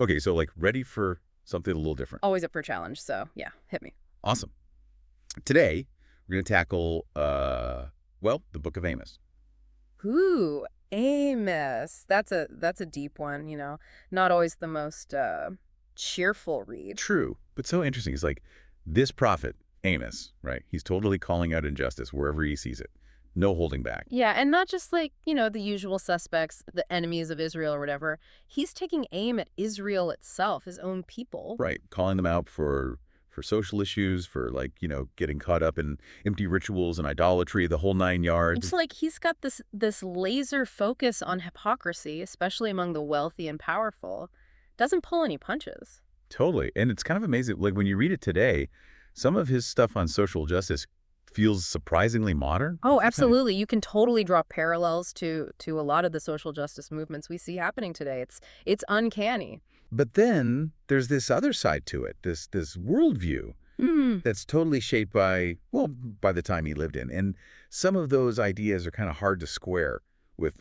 Okay, so like ready for something a little different. Always up for a challenge, so yeah, hit me. Awesome. Today, we're going to tackle, well, the Book of Amos. Ooh, Amos. That's a deep one, you know. Not always the most cheerful read. True, but so interesting. It's like this prophet, Amos, right? He's totally calling out injustice wherever he sees it. No holding back. Yeah, and not just like, the usual suspects, the enemies of Israel or whatever. He's taking aim at Israel itself, his own people. Right, calling them out for social issues, for like, getting caught up in empty rituals and idolatry, the whole nine It's yards. like he's got this laser focus on hypocrisy, especially among the wealthy and powerful. Doesn't pull any punches. Totally. And it's kind of amazing. Like when you read it today, some of his stuff on social justice feels surprisingly modern. Oh, It's kind of, absolutely. You can totally draw parallels to a lot of the social justice movements we see happening today. It's uncanny. but then there's this other side to it, this worldview Hmm. that's totally shaped by, well, by the time he lived in. And some of those ideas are kind of hard to square with,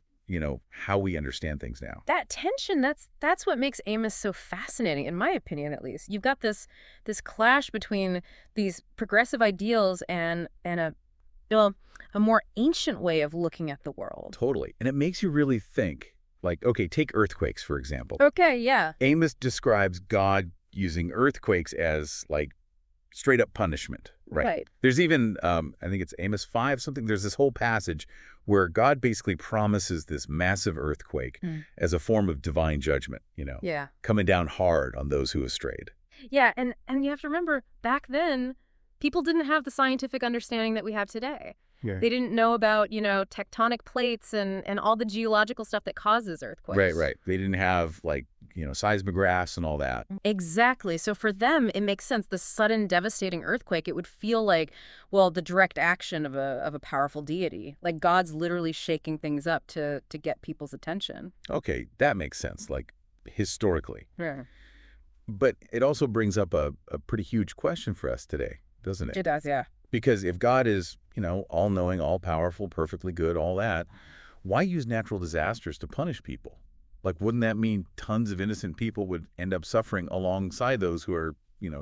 how we understand things now. That tension, that's what makes Amos so fascinating, in my opinion at least. You've got this clash between these progressive ideals and well, a more ancient way of looking at the world. Totally. And it makes you really think, like, okay, take earthquakes, for example. Okay, yeah. Amos describes God using earthquakes as like straight up punishment, right? Right. There's even, I think it's Amos 5, something, there's this whole passage where God basically promises this massive earthquake Mm. as a form of divine judgment, Yeah. coming down hard on those who have strayed. Yeah, and you have to remember back then people didn't have the scientific understanding that we have today. Yeah. They didn't know about, tectonic plates and all the geological stuff that causes earthquakes. Right. They didn't have like, seismographs and all that. Exactly. So for them, it makes sense. The sudden devastating earthquake, it would feel like, well, the direct action of a powerful deity. Like God's literally shaking things up to get people's attention. Okay, that makes sense, like historically. Yeah. But it also brings up a pretty huge question for us today, doesn't it? It does, yeah. Because if God is, all-knowing, all-powerful, perfectly good, all that, why use natural disasters to punish people? Like, wouldn't that mean tons of innocent people would end up suffering alongside those who are,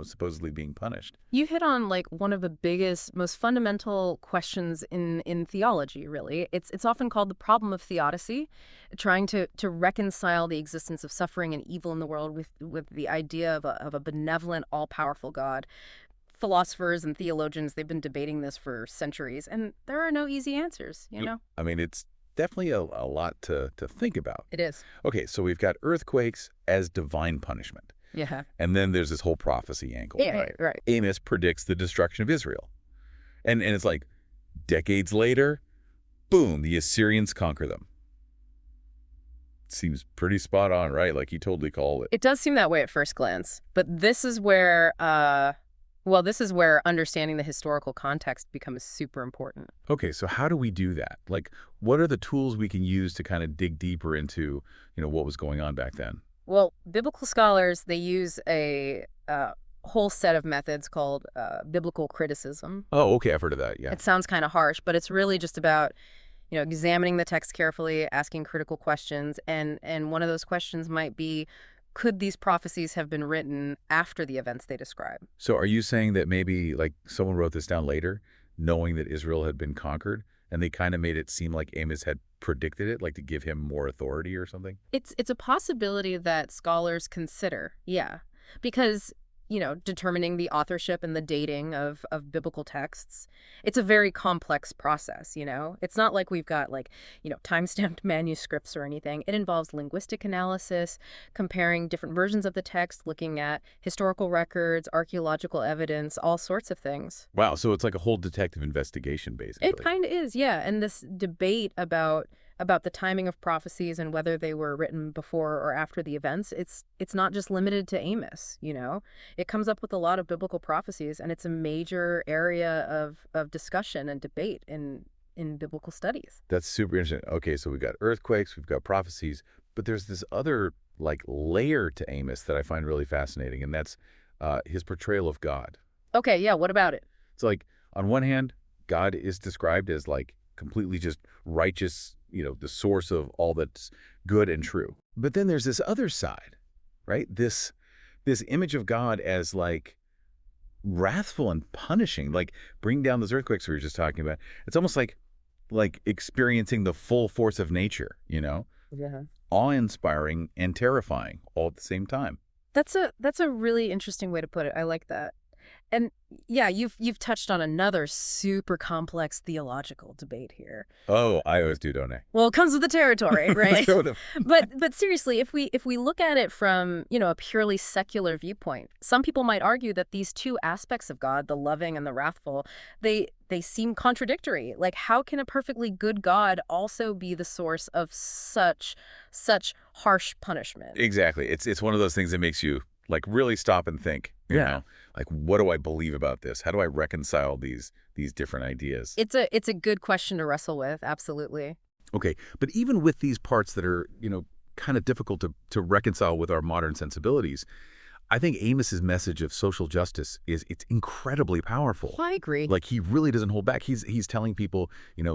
supposedly being punished? You hit on like one of the biggest, most fundamental questions in theology, really. It's often called the problem of theodicy, trying to reconcile the existence of suffering and evil in the world with the idea of a benevolent, all-powerful God. Philosophers and theologians, they've been debating this for centuries, and there are no easy answers, you know? I mean, it's definitely a lot to think about. It is. Okay, so we've got earthquakes as divine punishment. Yeah. And then there's this whole prophecy angle, Yeah, right? right. Amos predicts the destruction of Israel. And it's like decades later, boom, the Assyrians conquer them. Seems pretty spot on, right? Like he totally called it. It does seem that way at first glance, but this is where, this is where understanding the historical context becomes super important. Okay, so how do we do that? Like, what are the tools we can use to kind of dig deeper into, what was going on back then? Well, biblical scholars, they use a whole set of methods called biblical criticism. Oh, okay, I've heard of that, yeah. It sounds kind of harsh, but it's really just about, examining the text carefully, asking critical questions, and one of those questions might be, could these prophecies have been written after the events they describe? So are you saying that maybe, like, someone wrote this down later, knowing that Israel had been conquered, and they kind of made it seem like Amos had predicted it, like to give him more authority or something? It's a possibility that scholars consider, yeah, because determining the authorship and the dating of biblical texts, it's a very complex process. It's not like we've got like time-stamped manuscripts or anything. It involves linguistic analysis, comparing different versions of the text, looking at historical records, archaeological evidence, all sorts of things. Wow, so it's like a whole detective investigation, basically. It kind of is, yeah. And this debate about the timing of prophecies and whether they were written before or after the events, it's not just limited to Amos, It comes up with a lot of biblical prophecies, and it's a major area of discussion and debate in biblical studies. That's super interesting. Okay, so we've got earthquakes, we've got prophecies, but there's this other like layer to Amos that I find really fascinating, and that's his portrayal of God. Okay, yeah, what about it? It's like, on one hand, God is described as like completely just righteous, the source of all that's good and true. But then there's this other side right? This image of God as like wrathful and punishing, like bring down those earthquakes we were just talking about. It's almost like experiencing the full force of nature, Yeah. awe-inspiring and terrifying all at the same time. That's a really interesting way to put it. I like that. And yeah, you've touched on another super complex theological debate here. Oh, I always do, don't I? Well, it comes with the territory, right? Sort of. But seriously, if we look at it from, a purely secular viewpoint, some people might argue that these two aspects of God, the loving and the wrathful, they seem contradictory. Like how can a perfectly good God also be the source of such harsh punishment? Exactly. It's one of those things that makes you like really stop and think, Yeah. Like what do I believe about this? How do I reconcile these different ideas? It's a good question to wrestle with, absolutely. Okay, but even with these parts that are, kind of difficult to reconcile with our modern sensibilities, I think Amos's message of social justice it's incredibly powerful. Well, I agree. Like he really doesn't hold back. He's telling people,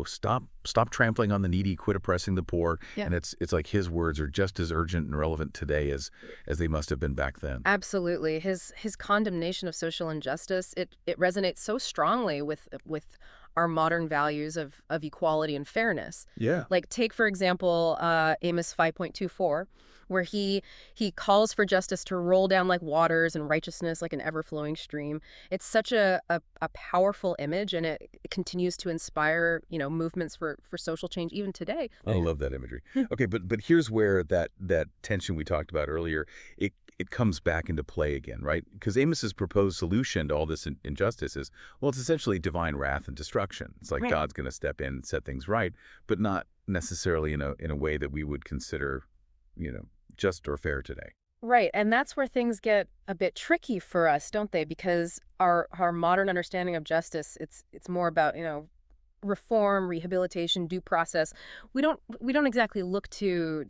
stop trampling on the needy, quit oppressing the poor. Yeah. And it's like his words are just as urgent and relevant today as they must have been back then. Absolutely. His condemnation of social injustice, it resonates so strongly with our modern values of equality and fairness. Yeah. Like take for example, Amos 5.24, where he calls for justice to roll down like waters and righteousness like an ever-flowing stream. It's such a powerful image, and it continues to inspire, movements for social change even today. I love that imagery. Okay, but here's where that tension we talked about earlier, it comes back into play again, right? Because Amos's proposed solution to all this injustice is, well, it's essentially divine wrath and destruction. It's like Right. God's going to step in and set things right, but not necessarily in a way that we would consider, just or fair today. Right, and that's where things get a bit tricky for us, don't they? Because our modern understanding of justice, it's more about, reform, rehabilitation, due process. We don't exactly look to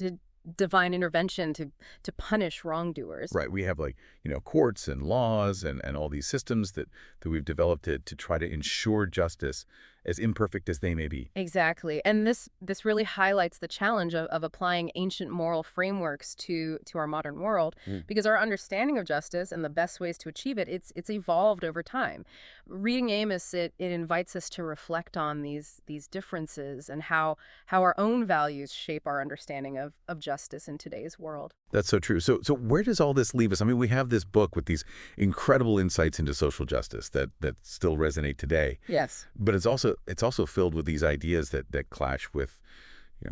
divine intervention to punish wrongdoers. Right. We have like, courts and laws and all these systems that we've developed to try to ensure justice as imperfect as they may be. Exactly. And this really highlights the challenge of applying ancient moral frameworks to our modern world, Mm. because our understanding of justice and the best ways to achieve it, it's evolved over time. Reading Amos, it invites us to reflect on these differences and how our own values shape our understanding of justice in today's world. That's so true. So where does all this leave us? I mean, we have this book with these incredible insights into social justice that still resonate today. Yes. But it's also filled with these ideas that clash with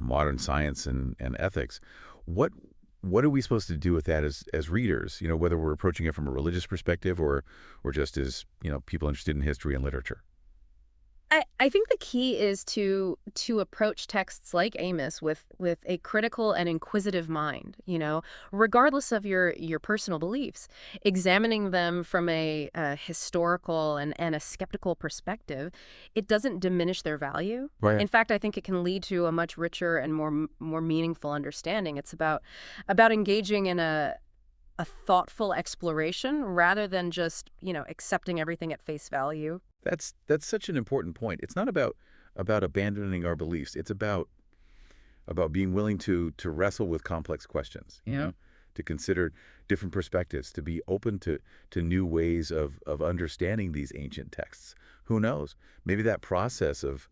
modern science and ethics. What are we supposed to do with that as readers? Whether we're approaching it from a religious perspective or just as people interested in history and literature. I think the key is to approach texts like Amos with a critical and inquisitive mind, regardless of your personal beliefs, examining them from a historical and a skeptical perspective. It doesn't diminish their value. Right. In fact, I think it can lead to a much richer and more meaningful understanding. It's about engaging in a thoughtful exploration rather than just, accepting everything at face value. That's such an important point. It's not about abandoning our beliefs. It's about being willing to wrestle with complex questions, to consider different perspectives, to be open to new ways of understanding these ancient texts. Who knows? Maybe that process of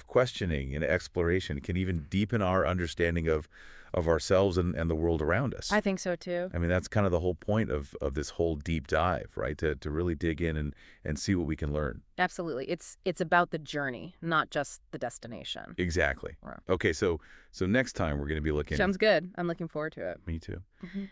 questioning and exploration can even deepen our understanding of ourselves and the world around us. I think so too. I mean, that's kind of the whole point of this whole deep dive, right? To really dig in and see what we can learn. Absolutely. It's about the journey, not just the destination. Exactly. Right. Okay, so next time we're going to be looking. Sounds good. I'm looking forward to it. Me too. Mhm.